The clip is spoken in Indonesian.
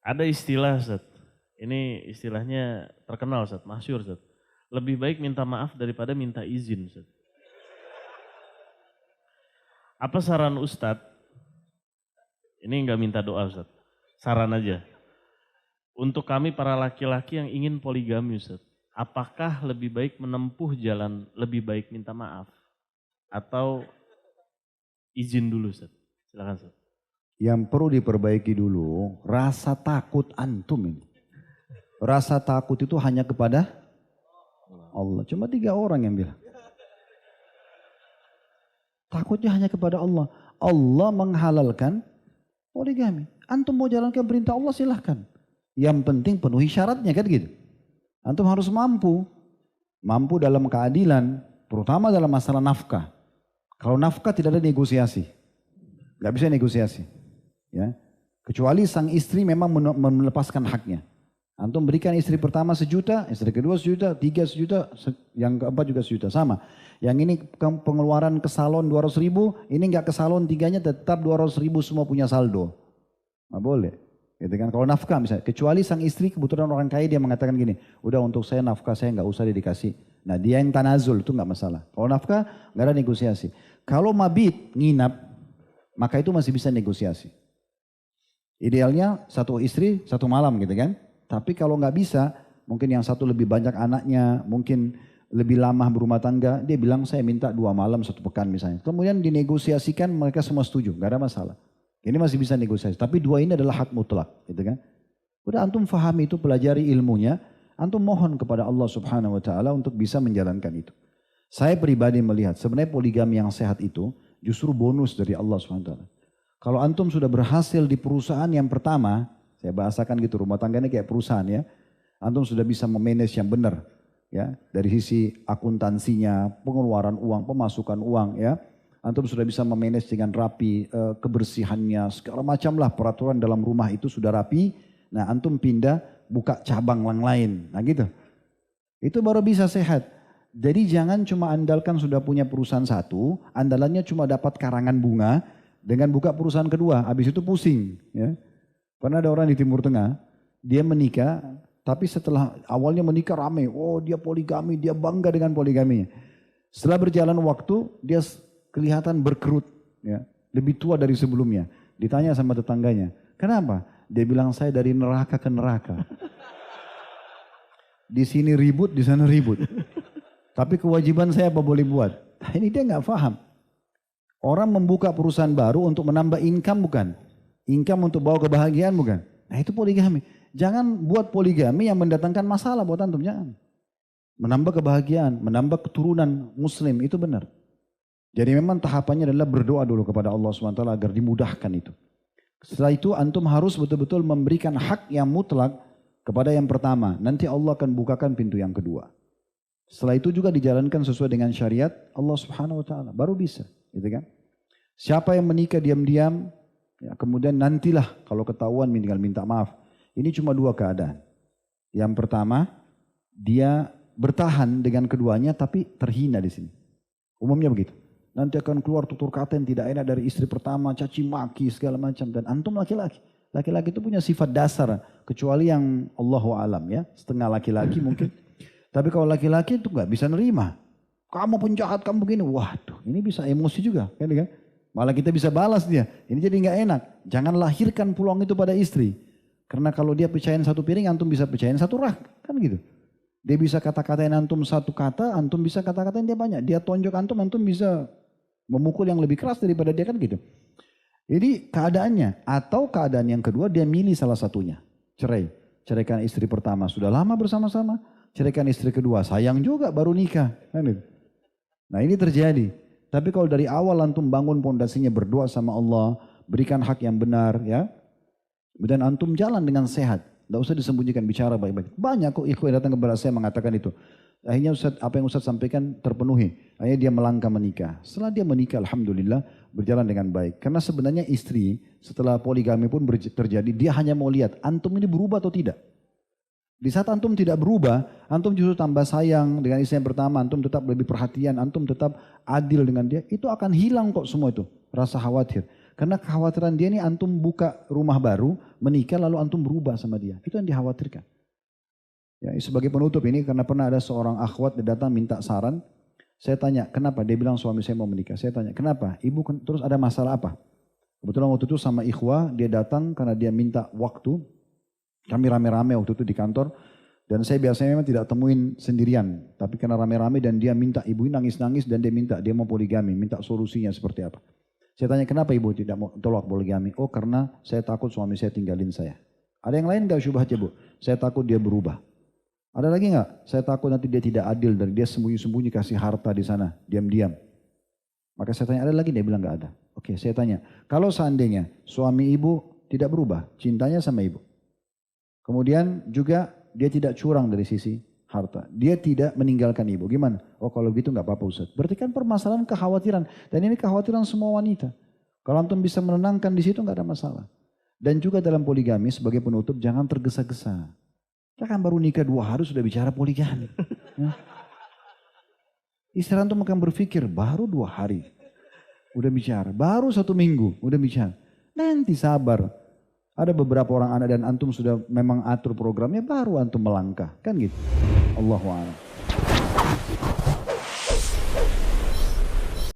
Ada istilah Ustaz, ini istilahnya terkenal Ustaz, masyhur Ustaz. Lebih baik minta maaf daripada minta izin Ustaz. Apa saran Ustaz? Ini enggak minta doa Ustaz, saran aja. Untuk kami para laki-laki yang ingin poligami Ustaz, apakah lebih baik menempuh jalan lebih baik minta maaf atau izin dulu Ustaz? Silakan Ustaz. Yang perlu diperbaiki dulu, rasa takut antum ini. Rasa takut itu hanya kepada Allah. Cuma 3 orang yang bilang. Takutnya hanya kepada Allah. Allah menghalalkan poligami. Antum mau jalankan perintah Allah silahkan. Yang penting penuhi syaratnya kan gitu. Antum harus mampu. Mampu dalam keadilan. Terutama dalam masalah nafkah. Kalau nafkah tidak ada negosiasi. Gak bisa negosiasi. Ya, kecuali sang istri memang melepaskan haknya. Antum berikan istri pertama 1 juta, istri kedua 1 juta, 3 1 juta, yang keempat juga 1 juta. Sama. Yang ini pengeluaran ke salon 200 ribu, ini nggak ke salon, 3-nya tetap 200 ribu semua punya saldo. Nggak boleh. Gitu kan? Kalau nafkah misalnya, kecuali sang istri kebetulan orang kaya dia mengatakan gini, udah untuk saya nafkah saya nggak usah dikasih. Nah dia yang tanazul itu nggak masalah. Kalau nafkah nggak ada negosiasi. Kalau mabit, nginap, maka itu masih bisa negosiasi. Idealnya 1 istri 1 malam gitu kan. Tapi kalau nggak bisa, mungkin yang satu lebih banyak anaknya, mungkin lebih lama berumah tangga, dia bilang saya minta 2 malam 1 pekan misalnya. Kemudian dinegosiasikan mereka semua setuju, nggak ada masalah. Ini masih bisa negosiasi. Tapi 2 ini adalah hak mutlak, gitu kan. Udah antum fahami itu, pelajari ilmunya, antum mohon kepada Allah Subhanahu Wa Taala untuk bisa menjalankan itu. Saya pribadi melihat sebenarnya poligami yang sehat itu justru bonus dari Allah Subhanahu Wa Taala. Kalau antum sudah berhasil di perusahaan yang pertama, saya bahasakan gitu, rumah tangganya kayak perusahaan ya. Antum sudah bisa memanage yang benar ya, dari sisi akuntansinya, pengeluaran uang, pemasukan uang ya. Antum sudah bisa memanage dengan rapi, kebersihannya, segala macam lah peraturan dalam rumah itu sudah rapi. Nah antum pindah buka cabang yang lain, nah gitu. Itu baru bisa sehat. Jadi jangan cuma andalkan sudah punya perusahaan satu, andalannya cuma dapat karangan bunga, dengan buka perusahaan kedua, habis itu pusing. Ya. Pernah ada orang di Timur Tengah, dia menikah, tapi setelah awalnya menikah rame, oh dia poligami, dia bangga dengan poligaminya. Setelah berjalan waktu, dia kelihatan berkerut, ya, lebih tua dari sebelumnya. Ditanya sama tetangganya, kenapa? Dia bilang saya dari neraka ke neraka. Di sini ribut, di sana ribut. Tapi kewajiban saya apa boleh buat? Nah, ini dia nggak paham. Orang membuka perusahaan baru untuk menambah income bukan? Income untuk bawa kebahagiaan bukan? Nah itu poligami. Jangan buat poligami yang mendatangkan masalah buat antum, jangan. Menambah kebahagiaan, menambah keturunan muslim, itu benar. Jadi memang tahapannya adalah berdoa dulu kepada Allah SWT agar dimudahkan itu. Setelah itu antum harus betul-betul memberikan hak yang mutlak kepada yang pertama. Nanti Allah akan bukakan pintu yang kedua. Setelah itu juga dijalankan sesuai dengan syariat Allah Subhanahu Wa Taala, baru bisa. Gitu kan? Siapa yang menikah diam-diam, ya, kemudian nantilah kalau ketahuan tinggal minta maaf. Ini cuma 2 keadaan. Yang pertama, dia bertahan dengan keduanya tapi terhina di sini. Umumnya begitu. Nanti akan keluar tutur kata yang tidak enak dari istri pertama, caci maki segala macam. Dan antum laki-laki. Laki-laki itu punya sifat dasar, kecuali yang Allahu alam ya, setengah laki-laki mungkin. Tapi kalau laki-laki itu nggak bisa nerima. Kamu penjahat, kamu begini. Waduh, ini bisa emosi juga. Kan? Malah kita bisa balas dia. Ini jadi nggak enak. Jangan lahirkan peluang itu pada istri. Karena kalau dia pecahin 1 piring, antum bisa pecahin 1 rak. Kan gitu. Dia bisa kata-katain antum 1 kata, antum bisa kata-katain dia banyak. Dia tonjok antum bisa memukul yang lebih keras daripada dia, kan gitu. Jadi keadaannya. Atau keadaan yang kedua, dia milih salah satunya. Cerai. Ceraikan istri pertama, sudah lama bersama-sama. Ceraikan istri kedua, sayang juga baru nikah. Kan gitu. Nah ini terjadi. Tapi kalau dari awal antum bangun pondasinya berdoa sama Allah, berikan hak yang benar ya. Dan antum jalan dengan sehat. Tidak usah disembunyikan, bicara baik-baik. Banyak kok ikhwan datang kepada saya mengatakan itu. Akhirnya Ustaz, apa yang Ustaz sampaikan terpenuhi. Akhirnya dia melangkah menikah. Setelah dia menikah alhamdulillah berjalan dengan baik. Karena sebenarnya istri setelah poligami pun terjadi, dia hanya mau lihat antum ini berubah atau tidak. Di saat antum tidak berubah, antum justru tambah sayang dengan istri yang pertama, antum tetap lebih perhatian, antum tetap adil dengan dia, itu akan hilang kok semua itu, rasa khawatir. Karena kekhawatiran dia ini antum buka rumah baru, menikah lalu antum berubah sama dia. Itu yang dikhawatirkan. Ya, sebagai penutup ini karena pernah ada seorang akhwat dia datang minta saran. Saya tanya, kenapa? Dia bilang suami saya mau menikah. Saya tanya, kenapa? Ibu terus ada masalah apa? Kebetulan waktu itu sama ikhwah dia datang karena dia minta waktu. Kami rame-rame waktu itu di kantor. Dan saya biasanya memang tidak temuin sendirian. Tapi karena rame-rame dan dia minta, ibu ini nangis-nangis dan dia minta, dia mau poligami. Minta solusinya seperti apa. Saya tanya, kenapa ibu tidak mau tolak poligami? Oh karena saya takut suami saya tinggalin saya. Ada yang lain gak syubhat ya bu? Saya takut dia berubah. Ada lagi gak? Saya takut nanti dia tidak adil dari dia sembunyi-sembunyi kasih harta di sana. Diam-diam. Maka saya tanya, ada lagi? Dia bilang gak ada. Oke saya tanya, kalau seandainya suami ibu tidak berubah, cintanya sama ibu. Kemudian juga dia tidak curang dari sisi harta. Dia tidak meninggalkan ibu. Gimana? Oh kalau gitu nggak apa-apa Ustaz. Berarti kan permasalahan kekhawatiran. Dan ini kekhawatiran semua wanita. Kalau antum bisa menenangkan di situ nggak ada masalah. Dan juga dalam poligami sebagai penutup jangan tergesa-gesa. Kita kan baru nikah 2 hari sudah bicara poligami. Istri antum akan berpikir baru 2 hari. Udah bicara. Baru 1 minggu udah bicara. Nanti sabar. Ada beberapa orang anak dan antum sudah memang atur programnya baru antum melangkah. Kan gitu. Allahu a'lam.